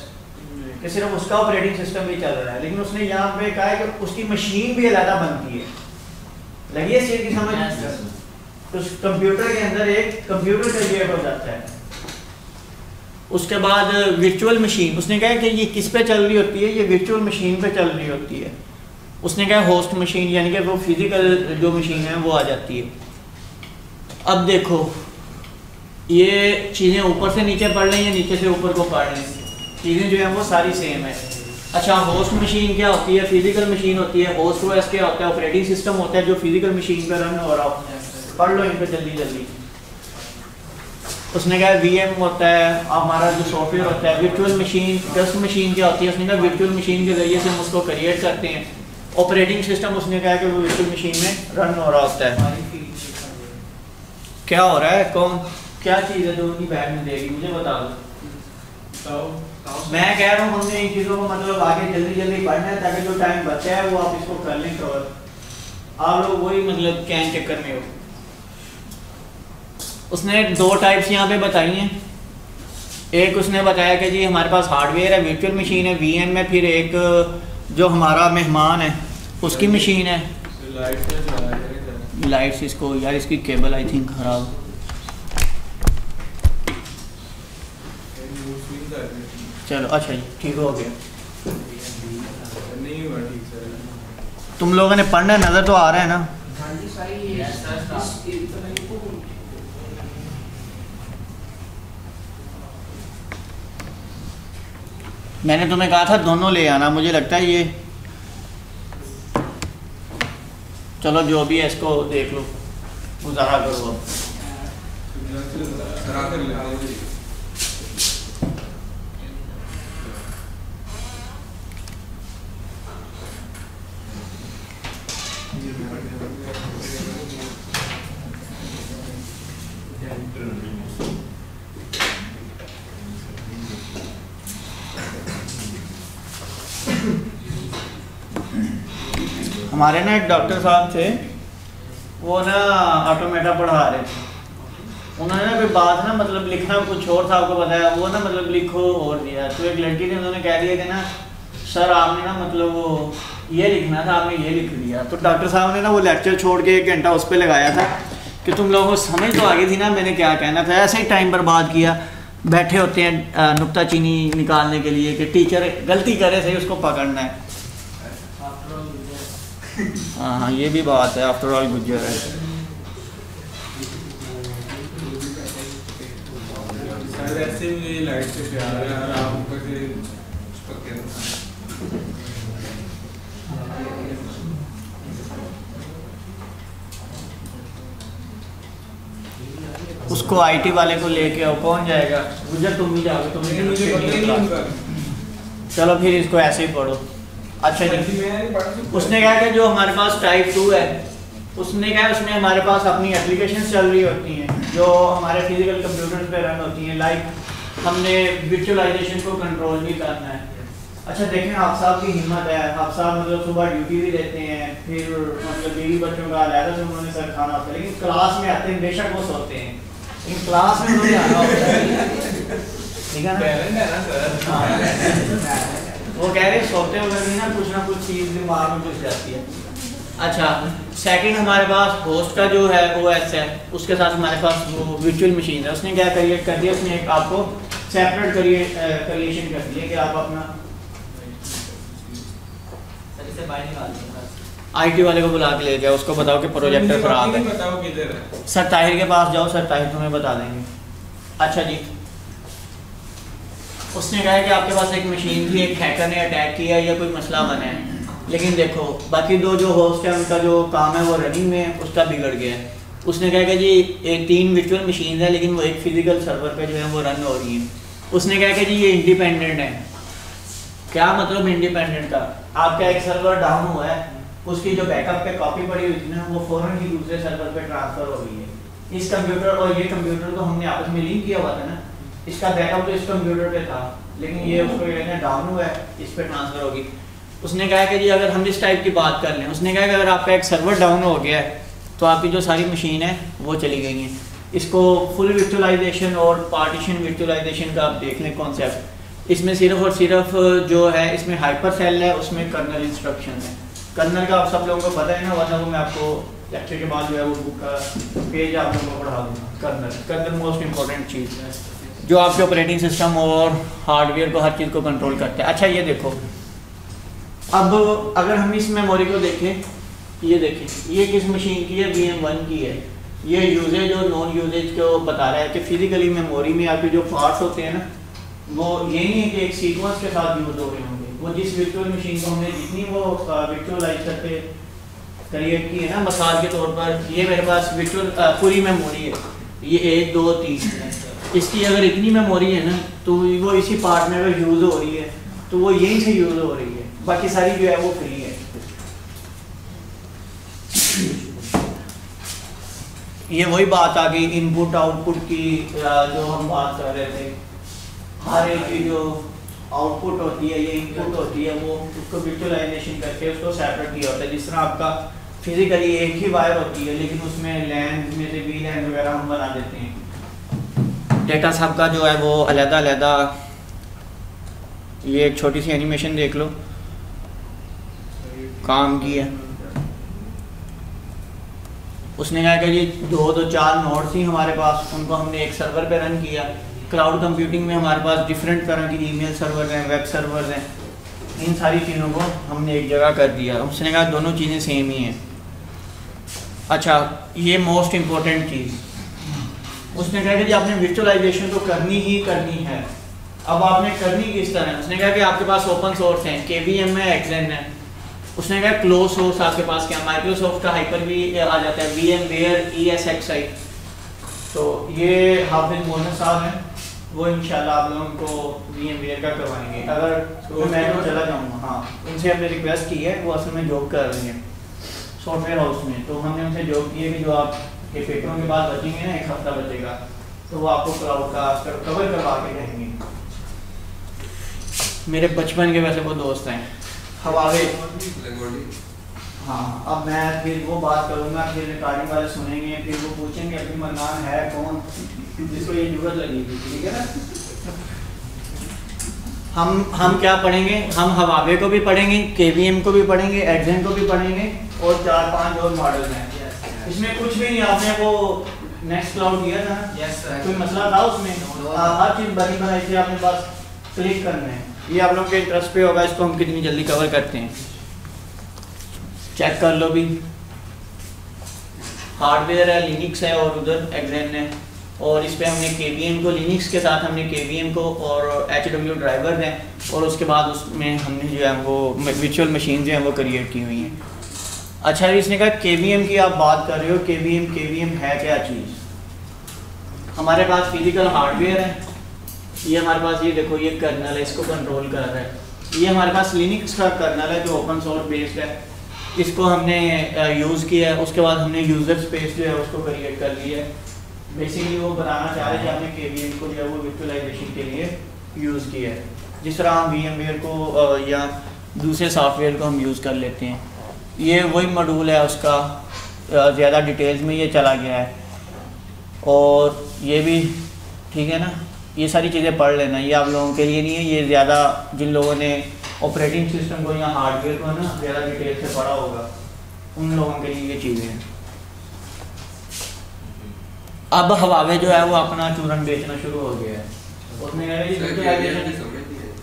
कि सिर्फ उसका ऑपरेटिंग सिस्टम भी चल रहा है, लेकिन उसने यहाँ पे कहा है कि उसकी मशीन भी अलग बनती है। लगी इस चीज़ की समझ, उस कंप्यूटर के अंदर एक कंप्यूटर क्रिएट हो जाता है। उसके बाद वर्चुअल मशीन, उसने कहा कि ये किस पे चल रही होती है, ये वर्चुअल मशीन पे चल रही होती है। उसने कहा होस्ट मशीन यानी कि वो फिजिकल जो मशीन है वो आ जाती है। अब देखो ये चीज़ें ऊपर से नीचे पढ़ लें या नीचे से ऊपर को पढ़ लें, चीज़ें जो है वो सारी सेम है। अच्छा, होस्ट मशीन क्या होती है, फिजिकल मशीन होती है। होस्ट OS क्या होता है, ऑपरेटिंग सिस्टम होता है जो फिजिकल मशीन पर रन हो रहा हो। पढ़ लो इन पर जल्दी जल्दी। उसने कहा VM होता है हमारा जो सॉफ्टवेयर होता है। वर्चुअल मशीन, गेस्ट मशीन क्या होती है, उसने कहा वर्चुअल मशीन के जरिए से हम उसको क्रिएट करते हैं ऑपरेटिंग सिस्टम उसने कहा कि वो वर्चुअल मशीन में रन हो रहा होता है। क्या हो रहा है, कौन क्या चीज़ है जो उनकी बैग में देगी, मुझे बता दो। मैं कह रहा हूँ हमने इन चीज़ों को मतलब आगे जल्दी जल्दी पढ़ना है ताकि जो टाइम बचा है वो आप इसको कर लें कवर। आप लोग वही मतलब कैन चक्कर में हो। उसने दो टाइप्स यहाँ पे बताई हैं। एक उसने बताया कि जी हमारे पास हार्डवेयर है, वर्चुअल मशीन है, वीएम है, फिर एक जो हमारा मेहमान है उसकी मशीन है। लाइट्स इसको यार, इसकी केबल आई थिंक खराब। चलो अच्छा जी ठीक हो गया। तुम लोगों ने पढ़ना, नज़र तो आ रहा है ना। मैंने तुम्हें कहा था दोनों ले आना, मुझे लगता है ये, चलो जो भी है इसको देख लो, गुजारा करो अब। हमारे ना एक डॉक्टर साहब थे, वो ना ऑटोमेटा पढ़ा रहे थे। उन्होंने ना कोई बात ना मतलब लिखना कुछ और था, आपको बताया, वो ना मतलब लिखो और दिया। तो एक लड़की ने उन्होंने कह दिया कि ना सर आपने ना मतलब वो ये लिखना था, आपने ये लिख दिया। तो डॉक्टर साहब ने ना वो लेक्चर छोड़ के 1 घंटा उस पर लगाया था कि तुम लोगों को समझ तो आ गई थी ना मैंने क्या कहना था। ऐसे ही टाइम बर्बाद किया, बैठे होते हैं नुक्ताचीनी निकालने के लिए कि टीचर गलती करे सही उसको पकड़ना है। हाँ ये भी बात है, आफ्टर ऑल गुज्जर है। ऐसे भी लाइट से प्यार है यार, आप ऊपर से उसको आईटी वाले को लेके आओ, कौन जाएगा? गुज्जर तुम ही जाओगे, तुम ही मुझे पता ही नहीं उनका। चलो फिर इसको ऐसे ही पढ़ो। अच्छा जी, उसने कहा कि जो हमारे पास टाइप 2 है, उसने कहा उसमें हमारे पास अपनी एप्लीकेशन चल रही होती हैं जो हमारे फिजिकल कंप्यूटर पे रन होती हैं। लाइक हमने विजुअलाइजेशन को कंट्रोल भी करना है। अच्छा देखें, आप साहब की हिम्मत है, आप साहब मतलब सुबह ड्यूटी भी देते हैं, फिर मतलब बीवी बच्चों का अलग से उन्होंने सर खाना होता है, लेकिन क्लास में आते हैं, बेशक वो सोते हैं लेकिन क्लास में उन्होंने आना होता है, ठीक है ना? वो कह रहे सोते हुए भी ना कुछ चीज़ दिमाग में घुस जाती है। अच्छा सेकंड हमारे पास होस्ट का जो है OS है, उसके साथ हमारे पास वो वर्चुअल मशीन है। उसने क्या कर दिया, उसने एक आपको सेपरेट क्रिएशन कर दिया कि आप अपना IT वाले को बुला के ले जाओ, उसको बताओ कि प्रोजेक्टर खराब है। बताओ किधर है? सर ताहिर के पास जाओ, सर ताहिर तुम्हें बता देंगे। अच्छा जी, उसने कहा कि आपके पास एक मशीन थी, एक हैकर ने अटैक किया या कोई मसला बना है, लेकिन देखो बाकी दो जो होस्ट है उनका जो काम है वो रनिंग में है, उसका बिगड़ गया है। उसने कहा कि जी एक 3 वर्चुअल मशीन है लेकिन वो एक फिजिकल सर्वर पे जो है वो रन हो रही है। उसने कहा कि जी ये इंडिपेंडेंट है। क्या मतलब इंडिपेंडेंट का? आपका एक सर्वर डाउन हुआ है, उसकी जो बैकअप पे कॉपी पड़ी हुई थी ना वो फ़ौरन ही दूसरे सर्वर पे ट्रांसफ़र हो गई है। इस कंप्यूटर और ये कंप्यूटर को हमने आपस में लिंक किया हुआ था ना, इसका बैकअप तो इस कंप्यूटर पे था लेकिन ये उसको डाउन हुआ है, इस पर ट्रांसफ़र होगी। उसने कहा कि जी अगर हम इस टाइप की बात कर लें, उसने कहा कि अगर आपका एक सर्वर डाउन हो गया है तो आपकी जो सारी मशीन है वो चली गई हैं। इसको फुल वर्चुअलाइजेशन और पार्टीशन वर्चुअलाइजेशन का आप देख लें कॉन्सेप्ट। इसमें सिर्फ और सिर्फ जो है इसमें हाइपर सेल है, उसमें कर्नल इंस्ट्रक्शन है। कर्नल का आप सब लोगों को पता है ना, वरना वो मैं आपको लेक्चर के बाद जो है वो बुक का पेज आप लोगों को पढ़ा दूँगा। कर्नल मोस्ट इंपॉर्टेंट चीज़ है जो आपके ऑपरेटिंग सिस्टम और हार्डवेयर को हर चीज़ को कंट्रोल करते हैं। अच्छा ये देखो, अब अगर हम इस मेमोरी को देखें, ये देखें ये किस मशीन की है, VM1 की है। ये यूजेज और नॉन यूजेज को बता रहा है कि फिजिकली मेमोरी में आपके जो पार्ट्स होते हैं ना वो ये नहीं है कि एक सीक्वेंस के साथ यूज हो रहे होंगे। वो जिस वर्चुअल मशीन को हमने जितनी वो वर्चुअलाइज करके क्रिएट की है ना, मिसाल के तौर पर ये मेरे पास वर्चुअल पूरी मेमोरी है, ये 1 2 3 इसकी अगर इतनी मेमोरी है ना तो वो इसी पार्ट में अगर यूज़ हो रही है तो वो यहीं से यूज़ हो रही है, बाकी सारी जो है वो फ्री है। ये वही बात आ गई इनपुट आउटपुट की, जो हम बात कर रहे थे। हर एक की जो आउटपुट होती है, ये इनपुट होती है, वो उसको विजुअलाइजेशन करके उसको सेपरेट किया होता है। जिस तरह आपका फिजिकली एक ही वायर होती है, लेकिन उसमें लैन में से वी लैन वगैरह हम बना देते हैं। डेटा सब का जो है वो अलग अलग। ये एक छोटी सी एनिमेशन देख लो, काम की है। उसने कहा कि जी 4 नोड्स थी हमारे पास, उनको हमने एक सर्वर पे रन किया। क्लाउड कंप्यूटिंग में हमारे पास डिफरेंट तरह की ईमेल सर्वर हैं, वेब सर्वर हैं, इन सारी चीज़ों को हमने एक जगह कर दिया। उसने कहा दोनों चीज़ें सेम ही हैं। अच्छा, ये मोस्ट इम्पोर्टेंट चीज़, उसने कहा कि जी आपने विजुअलाइजेशन तो करनी ही करनी है। अब आपने करनी किस तरह? उसने कहा कि आपके पास ओपन सोर्स हैं, KVM है, एक्सेन है। उसने कहा क्लोज सोर्स आपके पास क्या, माइक्रोसॉफ्ट का हाइपर भी आ जाता है, VMware ESXi। तो ये हाफिज मोहम्मद साहब हैं, वो इंशाल्लाह आप लोगों को VMware का करवाएंगे। अगर तो मैं तो चला जाऊँगा, हाँ, उनसे हमने रिक्वेस्ट की है, वो असल में जॉब कर रही हैं सॉफ्टवेयर हाउस में। तो हमने उनसे जॉब की है कि जो आपके पेपरों के बाद बचेंगे ना, 1 हफ्ता बचेगा, तो वो आपको क्लाउड का कवर करवा के देंगे। मेरे बचपन के वैसे वो दोस्त हैं हवावे। हाँ, अब मैं फिर वो बात करूँगा, फिर रिकॉर्डिंग वाले सुनेंगे, फिर वो पूछेंगे अभी मरनान है कौन, जिसको ये जरूरत लगी थी, ठीक है ना। हम क्या पढ़ेंगे? हम हवावे को भी पढ़ेंगे, KVM को भी पढ़ेंगे, एक्सेन को भी पढ़ेंगे, और 4-5 और मॉडल हैं। इसमें कुछ भी नहीं, आपने वो नेक्स्ट क्लाउड दिया था ना, कोई मसला था उसमें? हर चीज़ बनी बनाई थी, आपने बस क्लिक करना है। ये आप लोगों के इंटरेस्ट पे होगा, इसको हम कितनी जल्दी कवर करते हैं चेक कर लो भी। हार्डवेयर है, लिनक्स है, और उधर एक्सेन है, और इस पे हमने KVM को, लिनक्स के साथ हमने KVM को और HW ड्राइवर हैं, और उसके बाद उसमें हमने जो है वो वर्चुअल मशीन जो है वो क्रिएट की हुई हैं। अच्छा, इसने कहा KVM की आप बात कर रहे हो, KVM है क्या चीज़? हमारे पास फिजिकल हार्डवेयर है, ये हमारे पास, ये देखो ये कर्नल है, इसको कंट्रोल कर रहा है। ये हमारे पास लिनक्स का कर्नल है जो ओपन सोर्स बेस्ड है, इसको हमने यूज़ किया है। उसके बाद हमने यूज़र स्पेस जो है उसको क्रिएट कर लिया है। बेसिकली वो बनाना चाह रहे थे, हमने KVM को जो है वो विजुअलाइजेशन के लिए यूज़ किया है, जिस तरह हम VMware को या दूसरे सॉफ्टवेयर को हम यूज़ कर लेते हैं। ये वही मॉड्यूल है उसका, ज़्यादा डिटेल्स में ये चला गया है, और ये भी ठीक है ना। ये सारी चीज़ें पढ़ लेना, ये आप लोगों के लिए नहीं है, ये ज़्यादा जिन लोगों ने ऑपरेटिंग सिस्टम को या हार्डवेयर को ना ज़्यादा डिटेल से पढ़ा होगा, उन लोगों के लिए ये चीज़ें हैं। अब हवावे जो है वो अपना चूरन बेचना शुरू हो गया है। उसने कहा जी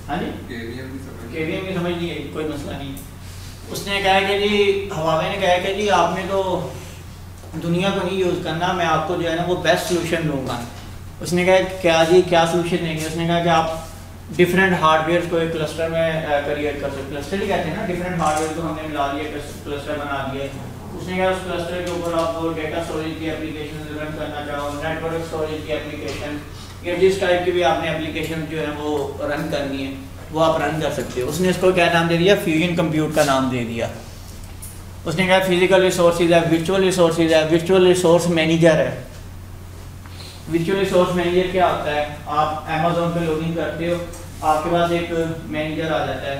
हाँ जी KVM की समझ ली है, कोई मसला नहीं। उसने कहा कि जी हवावे ने कहा कि जी आपने तो दुनिया को नहीं यूज़ करना, मैं आपको जो है ना वो बेस्ट सोल्यूशन दूंगा। उसने कहा क्या जी, क्या सोल्यूशन देंगे? उसने कहा कि आप डिफरेंट हार्डवेयर को एक क्लस्टर में क्रिएट कर सकते, क्लस्टर ही कहते हैं ना, डिफरेंट हार्डवेयर को हमने मिला दिया, क्लस्टर बना दिया। उसने कहा उस क्लस्टर के ऊपर आप वो डेटा स्टोरेज की एप्लीकेशन रन करना चाहो, नेटवर्क स्टोरेज की एप्लीकेशन, या जिस टाइप की भी आपने एप्लीकेशन जो है वो रन करनी है वो आप रन कर सकते हो। उसने इसको क्या नाम दे दिया? फ्यूजन कंप्यूट का नाम दे दिया। उसने कहा फिजिकल रिसोर्सेज है, वर्चुअल रिसोर्सेज है, वर्चुअल रिसोर्स मैनेजर है। वर्चुअल रिसोर्स मैनेजर क्या होता है? आप अमेज़न पे लॉगिन करते हो, आपके पास एक मैनेजर आ जाता है।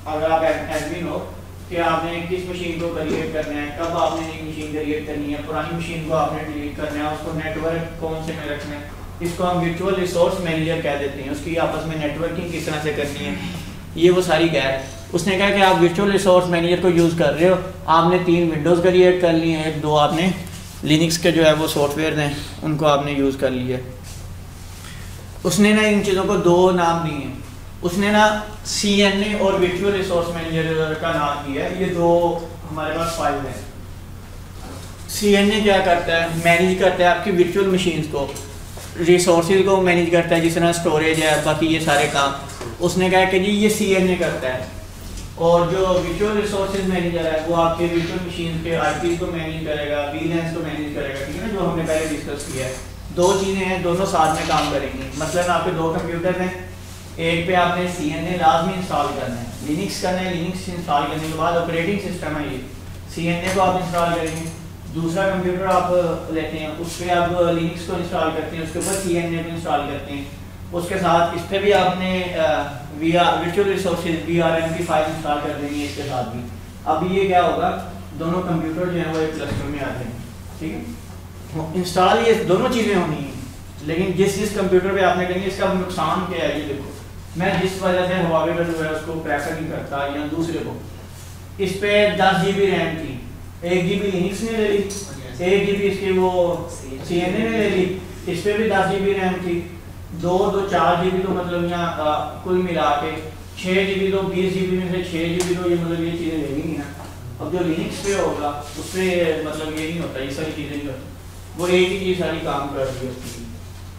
अगर आप एडमिन हो कि आपने किस मशीन को क्रिएट करना है, कब आपने एक मशीन क्रिएट करनी है, पुरानी मशीन को आपने डिलीट करना है, उसको नेटवर्क कौन से में रखना है, इसको हम वर्चुअल रिसोर्स मैनेजर कह देते हैं। उसकी आपस में नेटवर्किंग किस तरह से करनी है, ये वो सारी गैर। उसने कहा कि आप वर्चुअल रिसोर्स मैनेजर को यूज़ कर रहे हो, आपने 3 विंडोज़ क्रिएट कर ली हैं, 2 आपने लिनक्स के जो है वो सॉफ्टवेयर हैं उनको आपने यूज़ कर लिया। उसने ना इन चीज़ों को 2 नाम दिए हैं। उसने ना CNA और वर्चुअल रिसोर्स मैनेजर का नाम दिया है। ये 2 हमारे पास फाइल हैं। CNA क्या करता है? मैनेज करता है आपकी वर्चुअल मशीन्स को, रिसोर्सेज को मैनेज करता है, जिस तरह स्टोरेज है, बाकी ये सारे काम। उसने कहा कि जी ये CNA करता है, और जो वर्चुअल रिसोर्सेज मैनेजर है वो आपके वर्चुअल मशीन के IP को मैनेज करेगा, VLANs को मैनेज करेगा, ठीक है ना, जो हमने पहले डिस्कस किया है। 2 चीज़ें हैं, दोनों साथ में काम करेंगी। मसलन आपके 2 कंप्यूटर हैं, एक पे आपने CNA लाजमी इंस्टॉल करना है, लिनक्स करना है, लिनक्स इंस्टॉल करने के बाद ऑपरेटिंग सिस्टम है ये, CNA को आप इंस्टॉल करेंगे। दूसरा कंप्यूटर आप लेते हैं, उस पर आप लिनक्स को इंस्टॉल करते हैं, उसके ऊपर CNA को इंस्टॉल करते हैं, उसके साथ इस पर भी आपने वर्चुअल रिसोर्सेज VRM की फाइल इंस्टॉल कर देनी है इसके साथ भी। अब ये क्या होगा, दोनों कंप्यूटर जो हैं वो एक क्लस्टर में आते हैं, ठीक है। इंस्टॉल ये दोनों चीज़ें होनी हैं, लेकिन जिस कंप्यूटर पे आपने करेंगे इसका नुकसान क्या है, ये देखो मैं जिस वजह से हुआवे का जो है उसको प्रेफर नहीं करता या दूसरे को, इस पे 10 GB रैम थी, 1 GB लिनक्स ने ले ली, 1 GB इसके वो CNA ने ले ली, इस पे भी 10 GB रैम थी, 4 GB तो मतलब यहाँ कुल मिला के 6 GB तो 20 GB में से 6 GB तो ये मतलब ये चीज़ें लेगी ना। अब जो लिनक्स पे होगा उस पर मतलब ये नहीं होता, ये सारी चीज़ें नहीं होती, वो एक ही चीज़ सारी काम कर रही है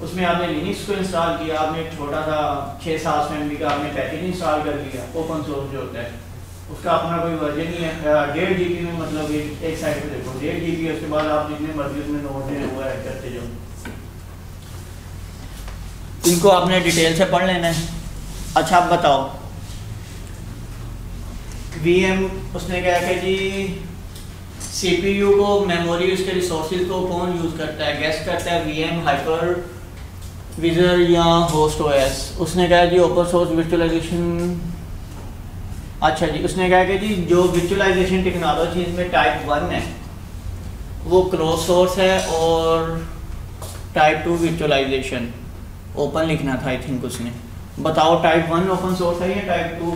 उसमें आपने लिनक्स को इंस्टॉल किया, आपने एक छोटा सा 6-7 MB का आपने पैकेज इंस्टॉल कर लिया, ओपन सोर्स जो होता है उसका अपना कोई वर्जन नहीं है, 1.5 GB में मतलब एक साइड पे देखो 1.5 GB, उसके बाद आप जितने मर्जी उसमें नोट हैं वो ऐड करते जाओ। इनको आपने डिटेल से पढ़ लेना है। अच्छा आप बताओ VM उसने कहा कि जी CPU को, मेमोरी, उसके रिसोर्सेज को कौन यूज़ करता है, गेस करता है VM, हाइपर विजर या होस्ट OS। उसने कहा जी ओपन सोर्स वर्चुअलाइजेशन। अच्छा जी, उसने कहा कि जी जो वर्चुअलाइजेशन टेक्नोलॉजी में टाइप 1 है वो क्लोज सोर्स है, और टाइप 2 वर्चुअलाइजेशन ओपन लिखना था आई थिंक उसने। बताओ टाइप 1 ओपन सोर्स है या टाइप 2?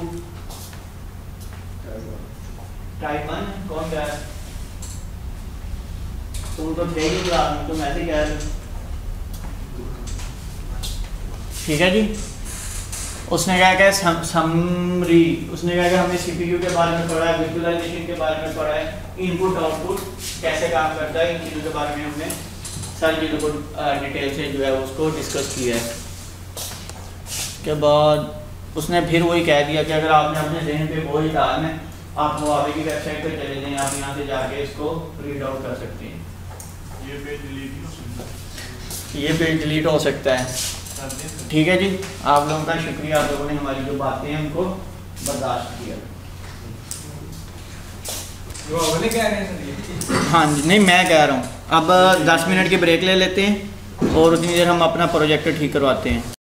टाइप 1 कौन कह रहा है? तुम तो थे ही क्लास में, तुम ऐसे कह रहे हो। ठीक है जी। उसने कहा कि समरी, उसने कहा कि हमने CPU के बारे में पढ़ा है, विजुअलाइजेशन के बारे में पढ़ा है, इनपुट आउटपुट कैसे काम करता है, इन चीज़ों के बारे में हमने सारी चीज़ों को डिटेल से जो है उसको डिस्कस किया है। के बाद उसने फिर वही कह दिया कि अगर आपने अपने जहन पे बोझ डालना है, आप हुआवे की वेबसाइट पर चले जाएं, आप यहाँ से जाके इसको रीड आउट कर सकते हैं। ये पेज डिलीट हो सकता है। ठीक है जी, आप लोगों का शुक्रिया, आप लोगों ने हमारी जो बातें हैं उनको बर्दाश्त किया। हाँ जी, नहीं मैं कह रहा हूँ अब 10 मिनट की ब्रेक ले लेते हैं और उतनी देर हम अपना प्रोजेक्ट ठीक करवाते हैं।